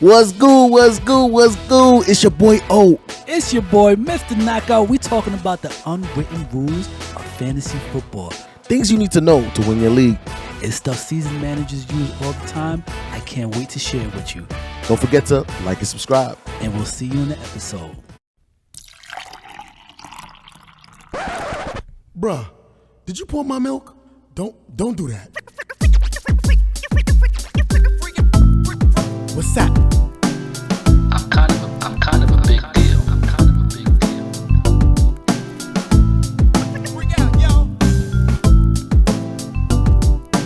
What's good? What's good? What's good? It's your boy O. It's your boy, Mr. Knockout. We talking about the unwritten rules of fantasy football. Things you need to know to win your league. It's stuff seasoned managers use all the time. I can't wait to share it with you. Don't forget to like and subscribe. And we'll see you in the episode. Bruh, did you pour my milk? Don't do that. What's that? I'm kind of a big deal.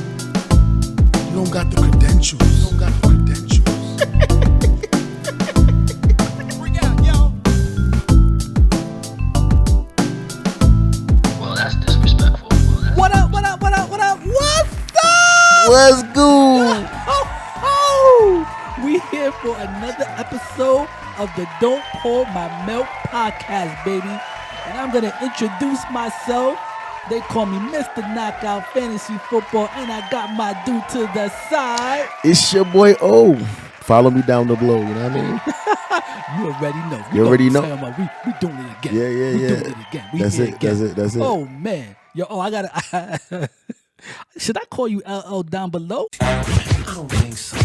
You don't got the credentials. Well, that's disrespectful. What up? What's up? What's good? We here for another episode of the Don't Pour My Milk podcast, baby. And I'm going to introduce myself. They call me Mr. Knockout Fantasy Football, and I got my dude to the side. It's your boy O. Follow me down the below. You know what I mean? You already know. You already know. We doing it again. Yeah. We doing it again. We That's here it. again. That's it. Oh, man. Yo, I got to... Should I call you LL down below? I don't think so.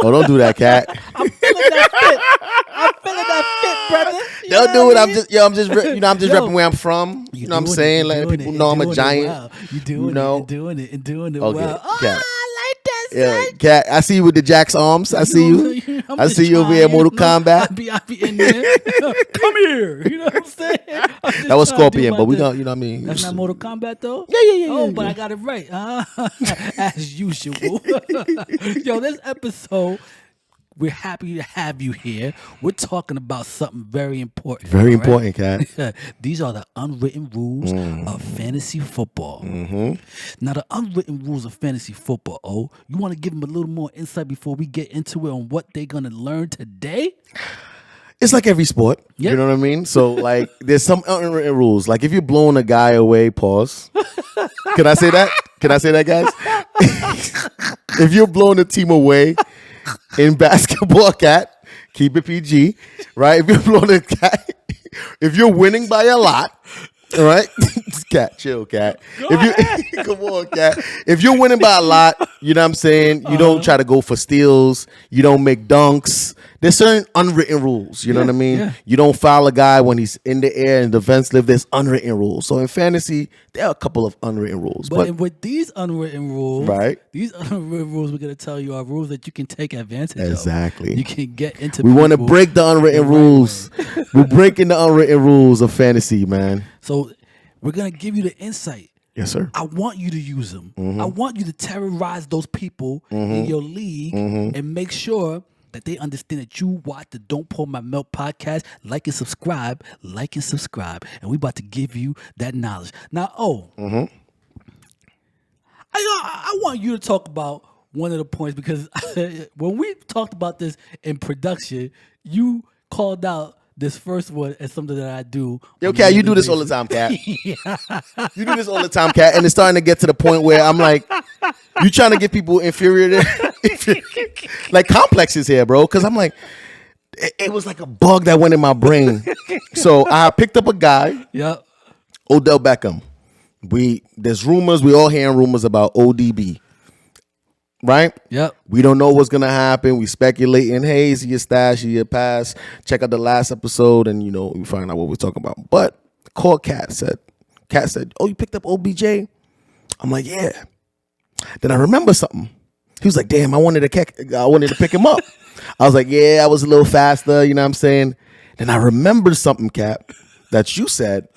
Oh, don't do that, cat. I'm feeling that fit, brother. You Don't know do what it. I I'm mean? just repping where I'm from. You You know what I'm doing saying? it, you Letting doing people it, know you I'm a doing it giant. well. You doing You know? it, doing it Okay, well. Oh, cat. I like that, Yeah, son. cat. I see you with the Jack's arms. I see you. I'm I just see you over here in trying, Mortal Kombat. I be in there. Come here. You know what I'm saying? I'm just That was trying to do Scorpion, my but we thing. don't. You know what I mean? That's not Mortal Kombat though? Yeah. Oh, but I got it right. As usual. Yo, this episode, we're happy to have you here. We're talking about something very important. Very all right? important, cat. These are the unwritten rules of fantasy football. Now, the unwritten rules of fantasy football, you want to give them a little more insight before we get into it on what they're going to learn today? It's like every sport. Yep. You know what I mean? So, like, there's some unwritten rules. Like, if you're blowing a guy away, pause. Can I say that? Guys? If you're blowing a team away in basketball, cat, keep it PG, right? If you're blowing a guy, if you're winning by a lot, all right? Cat, chill, cat. Come on, cat. If you're winning by a lot, you know what I'm saying? You don't try to go for steals. You don't make dunks. There's certain unwritten rules. You know what I mean? Yeah. You don't foul a guy when he's in the air and defensive. There's unwritten rules. So in fantasy, there are a couple of unwritten rules. But with these unwritten rules, Right. These unwritten rules we're going to tell you are rules that you can take advantage of. Exactly. You can get into We want to people break the unwritten the right rules. way. We're breaking the unwritten rules of fantasy, man. So we're going to give you the insight. Yes, sir. I want you to use them. I want you to terrorize those people in your league and make sure that they understand that you watch the Don't Pour My Milk podcast. Like and subscribe. And we about to give you that knowledge. Now, I want you to talk about one of the points because when we talked about this in production, you called out this first one as something that I do. Yo, Cat, you do this all the time, Cat. You do this all the time, Cat. And it's starting to get to the point where I'm like, you trying to get people inferior like complexes here, bro. Because I'm like, it was like a bug that went in my brain. So I picked up a guy, Yep. Odell Beckham. There's rumors. We all hearing rumors about ODB. Right? Yep. We don't know what's gonna happen. We speculating, hey, is he a stash, is he a pass? Check out the last episode and we find out what we're talking about. But call Cat said, oh, you picked up OBJ? I'm like, yeah. Then I remember something. He was like, damn, I wanted to pick him up. I was like, yeah, I was a little faster, you know what I'm saying? Then I remembered something, Cap, that you said.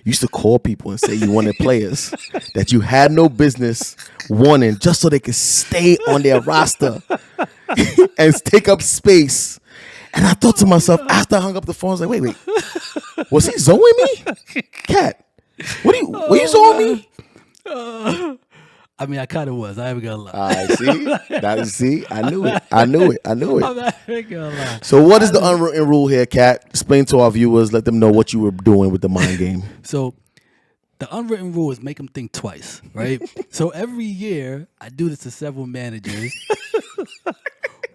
You used to call people and say you wanted players that you had no business wanting just so they could stay on their roster and take up space. And I thought to myself, after I hung up the phone, I was like, wait. Was he zoning me? Cat, were you zoning me? I mean, I kind of was. I ain't gonna lie. I knew it. I'm not even gonna lie. So what is the unwritten rule here, Cat? Explain to our viewers. Let them know what you were doing with the mind game. So the unwritten rule is make them think twice, right? So every year, I do this to several managers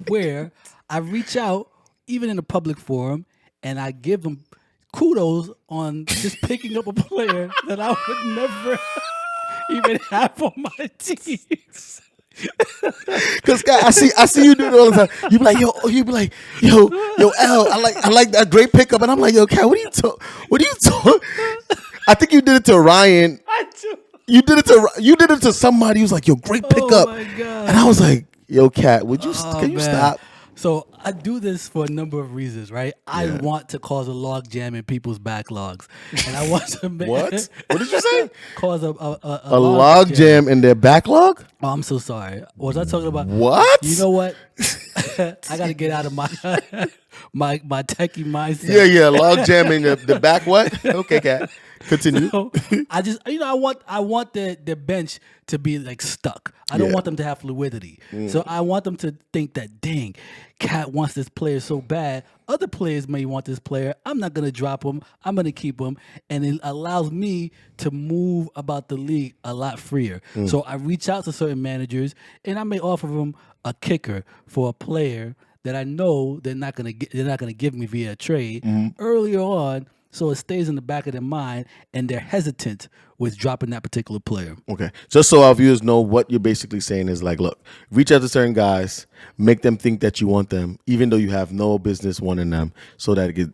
where I reach out, even in a public forum, and I give them kudos on just picking up a player that I would never even have on my team. Cause I see you do it all the time. You be like, yo, L, I like that great pickup, and I'm like, yo, Cat, what are you talking? I think you did it to Ryan. I do. You did it to somebody who's like, yo, great pickup. Oh my God. And I was like, yo, Cat, can you man. stop? So I do this for a number of reasons, right? I want to cause a log jam in people's backlogs, and I want to make What did you say? cause a log jam in their backlog? Oh, I'm so sorry. Was I talking about What? You know what? I got to get out of my my techie Yeah, mindset. log jam in the back. What? Okay, Cat. Continue. So, I just, I want the bench to be like stuck. I don't want them to have fluidity. So I want them to think that, dang, Cat wants this player so bad. Other players may want this player. I'm not gonna drop him. I'm gonna keep him, and it allows me to move about the league a lot freer. So I reach out to certain managers, and I may offer them a kicker for a player that I know they're not gonna give me via a trade earlier on. So it stays in the back of their mind, and they're hesitant with dropping that particular player. Okay. Just so our viewers know, what you're basically saying is like, look, reach out to certain guys, make them think that you want them, even though you have no business wanting them, so that it could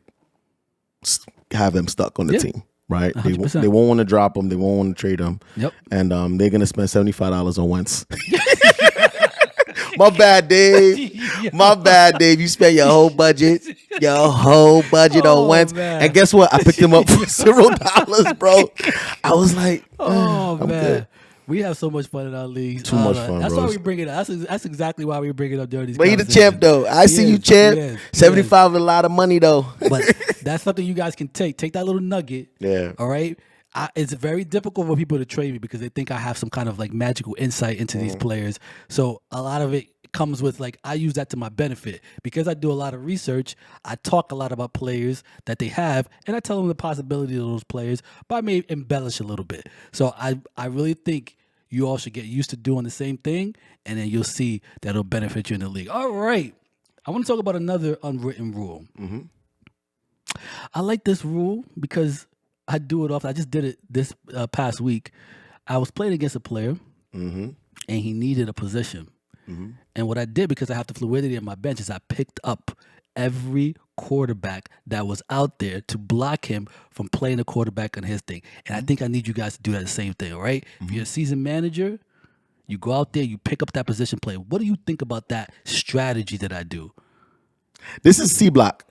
have them stuck on the team, right? They 100%. won't want to drop them. They won't want to trade them. Yep. And they're going to spend $75 on Wentz. My bad, Dave. My bad, Dave. You spent your whole budget on Wentz. Man. And guess what? I picked him up for $0, bro. I was like, I'm man. good. We have so much fun in our leagues. Too much fun, That's bro. why we bring it up. That's exactly why we bring it up during these But he the conversations. champ, though. I see He you, is. champ. He is. 75 is a lot of money, though. But that's something you guys can take. Take that little nugget. Yeah. All right. It's very difficult for people to trade me because they think I have some kind of like magical insight into these players. So a lot of it comes with like, I use that to my benefit because I do a lot of research. I talk a lot about players that they have, and I tell them the possibility of those players, but I may embellish a little bit. So I really think you all should get used to doing the same thing, and then you'll see that it'll benefit you in the league. All right. I want to talk about another unwritten rule. I like this rule because I do it often. I just did it this past week. I was playing against a player, and he needed a position. And what I did, because I have the fluidity in my bench, is I picked up every quarterback that was out there to block him from playing a quarterback on his thing. And I think I need you guys to do that the same thing, all right? If you're a seasoned manager, you go out there, you pick up that position player. What do you think about that strategy that I do? This is C block.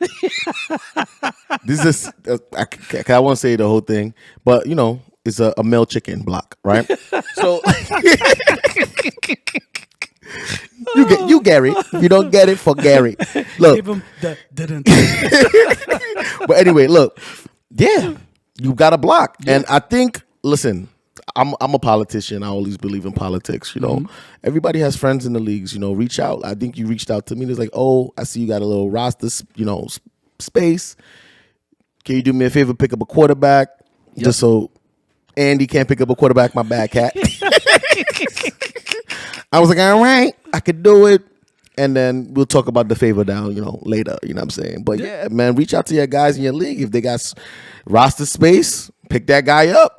This is, I won't say the whole thing, but it's a male chicken block, right? So you Gary. If you don't get it, for Gary. Look. Give him the But anyway, look. Yeah, you got to block. Yeah. And I think, listen, I'm a politician. I always believe in politics, Everybody has friends in the leagues, reach out. I think you reached out to me. It's like, oh, I see you got a little roster, space. Can you do me a favor, pick up a quarterback? Yep. Just so Andy can't pick up a quarterback, my bad, Cat. I was like, all right, I could do it. And then we'll talk about the favor down, later. You know what I'm saying? But yeah, man, reach out to your guys in your league. If they got roster space, pick that guy up.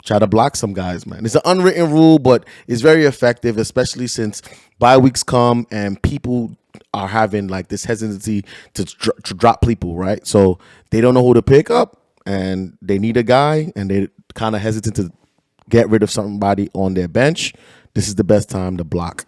Try to block some guys, man. It's an unwritten rule, but it's very effective, especially since bye weeks come and people are having like this hesitancy to drop people, right? So they don't know who to pick up and they need a guy and they kind of hesitant to get rid of somebody on their bench. This is the best time to block.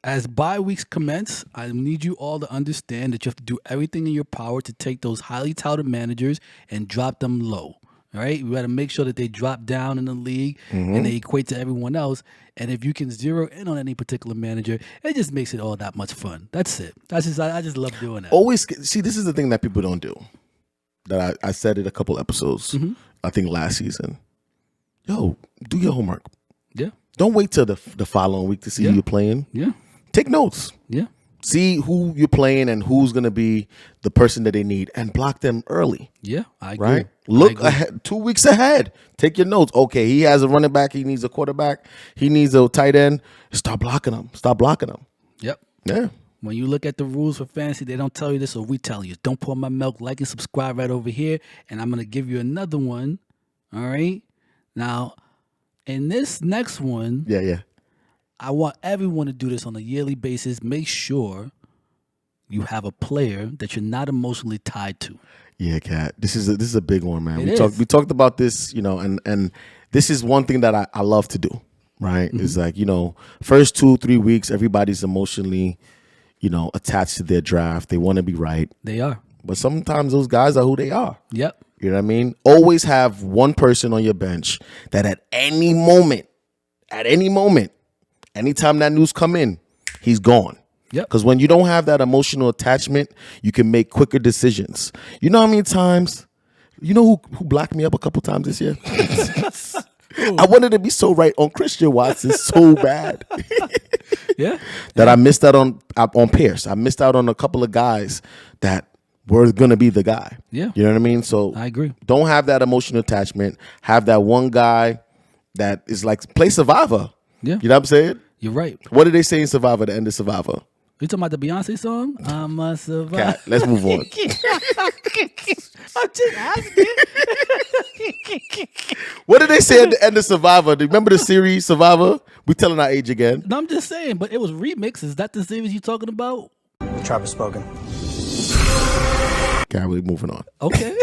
As bye weeks commence, I need you all to understand that you have to do everything in your power to take those highly touted managers and drop them low. All right, we got to make sure that they drop down in the league and they equate to everyone else. And if you can zero in on any particular manager, it just makes it all that much fun. That's it. I just love doing that. Always see, this is the thing that people don't do. That I said it a couple episodes. I think last season. Yo, do your homework. Yeah. Don't wait till the following week to see who you're playing. Yeah. Take notes. Yeah. See who you're playing and who's going to be the person that they need and block them early. Yeah, I agree. Right? Look ahead, 2 weeks ahead. Take your notes. Okay, he has a running back. He needs a quarterback. He needs a tight end. Start blocking them. Yep. Yeah. When you look at the rules for fantasy, they don't tell you this, so we tell you. Don't pour my milk. Like and subscribe right over here. And I'm going to give you another one. All right? Now, in this next one, Yeah. I want everyone to do this on a yearly basis. Make sure you have a player that you're not emotionally tied to. Yeah, Kat. This is a big one, man. It is. We talked about this, and this is one thing that I love to do, right? It's like, first 2-3 weeks, everybody's emotionally, attached to their draft. They want to be right. They are. But sometimes those guys are who they are. Yep. You know what I mean? Always have one person on your bench that at any moment, anytime that news come in, he's gone. Yep. Because when you don't have that emotional attachment, you can make quicker decisions. You know how many times, who blacked me up a couple times this year? I wanted to be so right on Christian Watson so bad. Yeah. That I missed out on Pierce. I missed out on a couple of guys that were going to be the guy. Yeah. You know what I mean? So I agree. Don't have that emotional attachment. Have that one guy that is like, play Survivor. Yeah. You know what I'm saying? You're right. What did they say in Survivor, the end of Survivor? You talking about the Beyonce song? I'm a survivor. Kat, let's move on. I'm just asking. What did they say at the end of Survivor? Do you remember the series Survivor? We telling our age again. No, I'm just saying, but it was remix. Is that the series you talking about? The trap is spoken. Kat, we're moving on. Okay.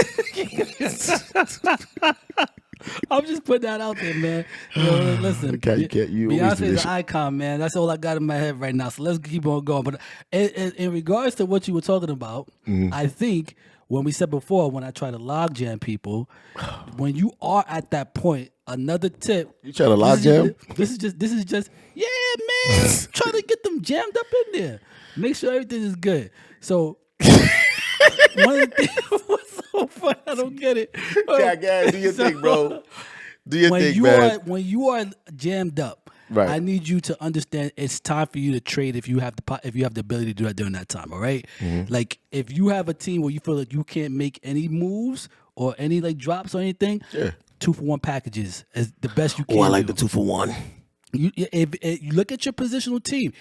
I'm just putting that out there, man. Listen, Okay, you always Beyonce do is this an icon, man. That's all I got in my head right now. So let's keep on going. But in regards to what you were talking about, I think when we said before, when I try to log jam people, when you are at that point, another tip. You trying to log jam? This is just, yeah, man. Trying to get them jammed up in there. Make sure everything is good. So one of the things what's so fun, I don't get it. Yeah, do your thing, bro. Do your thing, man. When you are jammed up, Right. I need you to understand it's time for you to trade if you have the ability to do that during that time. All right? Like if you have a team where you feel like you can't make any moves or any like drops or anything, 2-for-1 packages is the best you can. Oh, I like do. the 2-for-1. If you look at your positional team.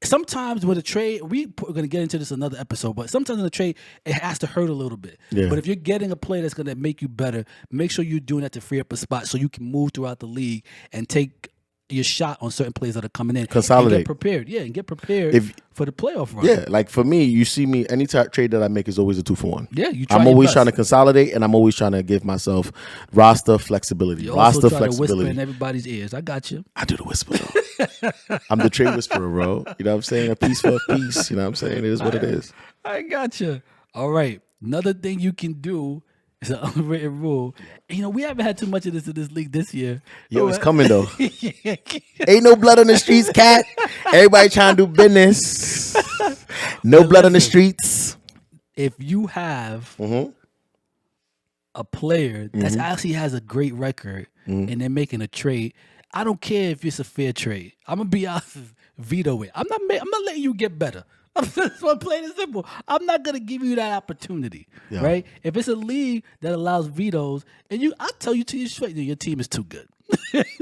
Sometimes with a trade, we're going to get into this another episode, but sometimes in a trade, it has to hurt a little bit. Yeah. But if you're getting a play that's going to make you better, make sure you're doing that to free up a spot so you can move throughout the league and take your shot on certain plays that are coming in. Consolidate. And get prepared. Yeah, and get prepared for the playoff run. Yeah, like for me, you see me, any trade that I make is always a 2-for-1. Yeah, you try I'm your always best. trying to consolidate, and I'm always trying to give myself roster flexibility. You also roster try to whisper flexibility. in everybody's ears. I got you. I do the whisper, though. I'm the trade whisperer, bro. You know what I'm saying? A piece for a piece. You know what I'm saying? It is what it is. I got you. All right. Another thing you can do is an unwritten rule. We haven't had too much of this in this league this year. Yo, it's coming, though. Ain't no blood on the streets, Cat. Everybody trying to do business. No blood on the streets. If you have a player that actually has a great record and they're making a trade, I don't care if it's a fair trade. I'm gonna be honest, veto it. I'm not letting you get better. I'm just plain and simple. I'm not gonna give you that opportunity, right? If it's a league that allows vetoes, and I tell you to your straight, your team is too good.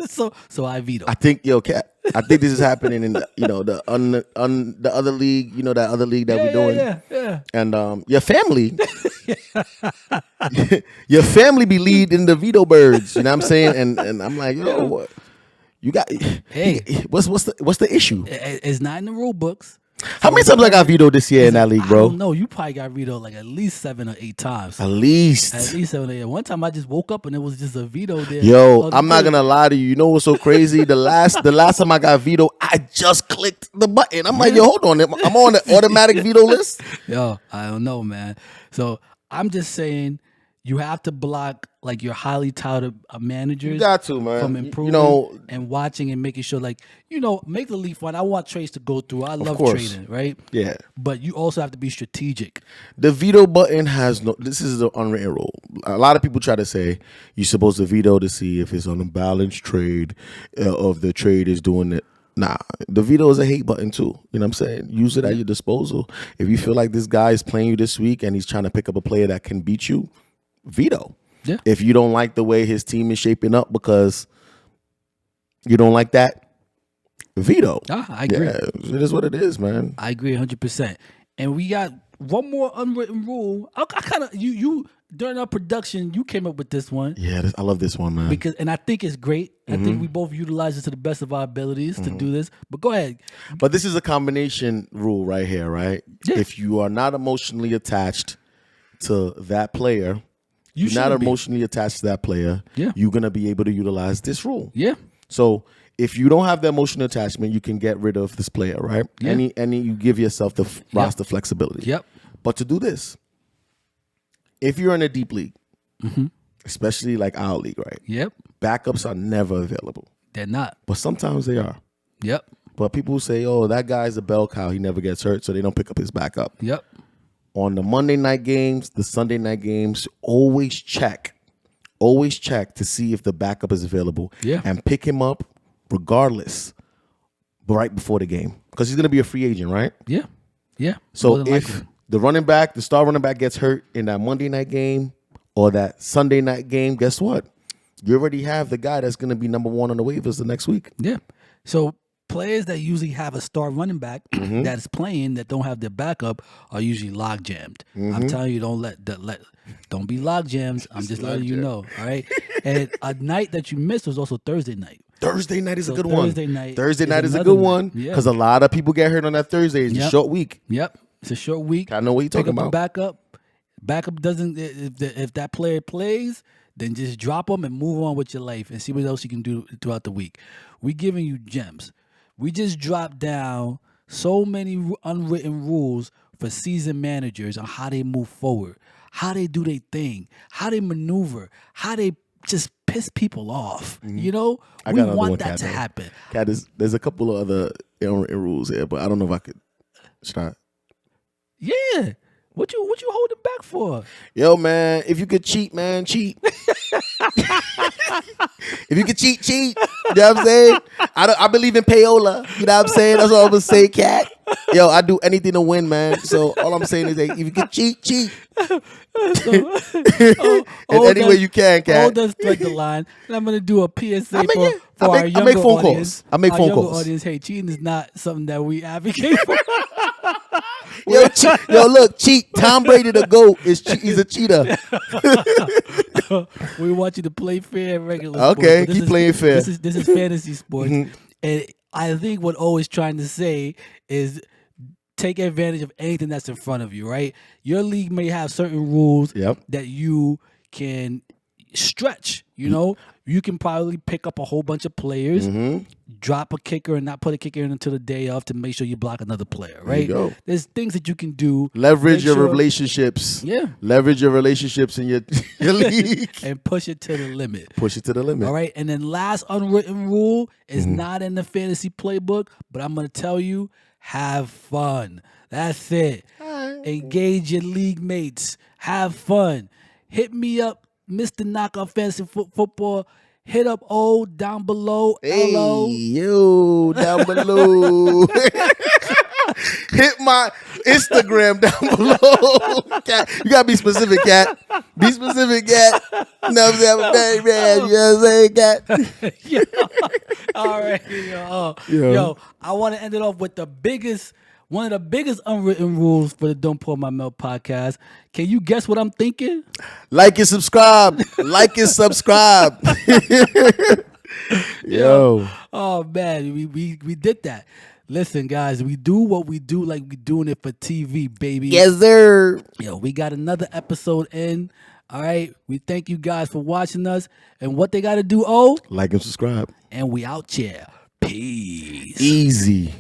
so I veto. I think, Cat. I think this is happening in the other league. That other league that we're doing. Yeah. And your family, your family be leading the veto birds. You know what I'm saying? And I'm like, what? You got? Hey, what's the issue? It's not in the rule books. How many times I got vetoed this year in that league, bro? I don't know. You probably got vetoed like at least 7 or 8 times. At least 7 or 8. One time I just woke up and it was just a veto there. Yo, I'm not gonna lie to you. You know what's so crazy? The last time I got vetoed, I just clicked the button. I'm like, yo, hold on. I'm on the automatic veto list. Yo, I don't know, man. So I'm just saying you have to block like your highly touted managers. You got to, man. From improving and watching and making sure, like, make the league fun. I want trades to go through. I love trading, right? Yeah. But you also have to be strategic. The veto button has this is the unwritten rule. A lot of people try to say you're supposed to veto to see if it's on a balanced trade, of the trade is doing it. Nah, the veto is a hate button too. You know what I'm saying? Use it at your disposal. If you feel like this guy is playing you this week and he's trying to pick up a player that can beat you, veto. Yeah. If you don't like the way his team is shaping up because you don't like that, Veto. I agree. Yeah, it is what it is, man. I agree 100%. And we got one more unwritten rule. I kind of you during our production, you came up with this one. Yeah, I love this one, man. And I think it's great. I think we both utilize it to the best of our abilities to do this. But go ahead. But this is a combination rule right here, right? Yeah. If you are not emotionally attached to that player, You you're not shouldn't be. emotionally attached to that player, Yeah. you're gonna be able to utilize this rule. Yeah. So if you don't have the emotional attachment, you can get rid of this player, right? Yeah. Any you give yourself the roster flexibility. Yep. But to do this, if you're in a deep league, especially like our league, right? Yep. Backups are never available, They're not. but sometimes they are. Yep. But people say, "Oh, that guy's a bell cow; he never gets hurt," so they don't pick up his backup. Yep. On the Monday night games, the Sunday night games, always check to see if the backup is available. Yeah. And pick him up regardless, right before the game, because he's gonna be a free agent, right? Yeah. Yeah. So More than if likely. the star running back gets hurt in that Monday night game or that Sunday night game, guess what? You already have the guy that's gonna be number one on the waivers the next week. Yeah. So players that usually have a star running back that's playing that don't have their backup are usually log jammed. I'm telling you, don't be log jams. I'm just letting you know. All right. And a night that you missed was also Thursday night. Thursday night is a So good one. Thursday night is a another good night. one Yeah. because a lot of people get hurt on that Thursday. It's a Yep. short week. Yep. It's a short week. I know what you're Pick talking up a about. backup. Backup doesn't. If that player plays, then just drop them and move on with your life and see what else you can do throughout the week. We giving you gems. We just dropped down so many unwritten rules for season managers on how they move forward, how they do their thing, how they maneuver, how they just piss people off. You know, I we got another one, want that Kat, to though. happen. Kat, there's a couple of other unwritten rules here, but I don't know if I could start. Yeah. What you holding back for? Yo, man, if you could cheat, man, cheat. If you could cheat, cheat. You know what I'm saying? I believe in payola. You know what I'm saying? That's all I'm gonna say, Cat. Yo, I do anything to win, man. So all I'm saying is that if you could cheat, cheat. In any way you can, Cat. Hold us like the line. And I'm gonna do a PSA I make our younger phone calls. audience. I make our phone younger calls. Audience, hey, cheating is not something that we advocate for. Yo, look, cheat. Tom Brady, the GOAT, he's a cheater. We want you to play fair and regular. Okay, sports, but keep playing fair. This is fantasy sports, and I think what O is trying to say is take advantage of anything that's in front of you. Right, your league may have certain rules Yep. that you can stretch. You know, you can probably pick up a whole bunch of players, drop a kicker, and not put a kicker in until the day of to make sure you block another player. Right? go. There's things that you can do. Leverage Make your sure- relationships. Yeah. Leverage your relationships in your league. and push it to the limit. Push it to the limit. All right. And then last unwritten rule is not in the fantasy playbook, but I'm going to tell you, have fun. That's it. Engage your league mates. Have fun. Hit me up, Mr. Knockout Fantasy Football. Hit up O down below. Hey, LO. yo, down below. Hit my Instagram down below. Cat, you gotta be specific, Cat. Be specific, Cat. You know what I'm saying? I'm a bad man. You know what I'm saying, Cat? Yo. All right. Yo, I want to end it off with one of the biggest unwritten rules for the Don't Pour My Milk podcast. Can you guess what I'm thinking? Like and subscribe. Like and subscribe. Yo. Oh man, we did that. Listen, guys, we do what we do like we doing it for TV, baby. Yes, sir. Yo, we got another episode in. All right. We thank you guys for watching us. And what they got to do, Like and subscribe. and we out here. Peace. Easy.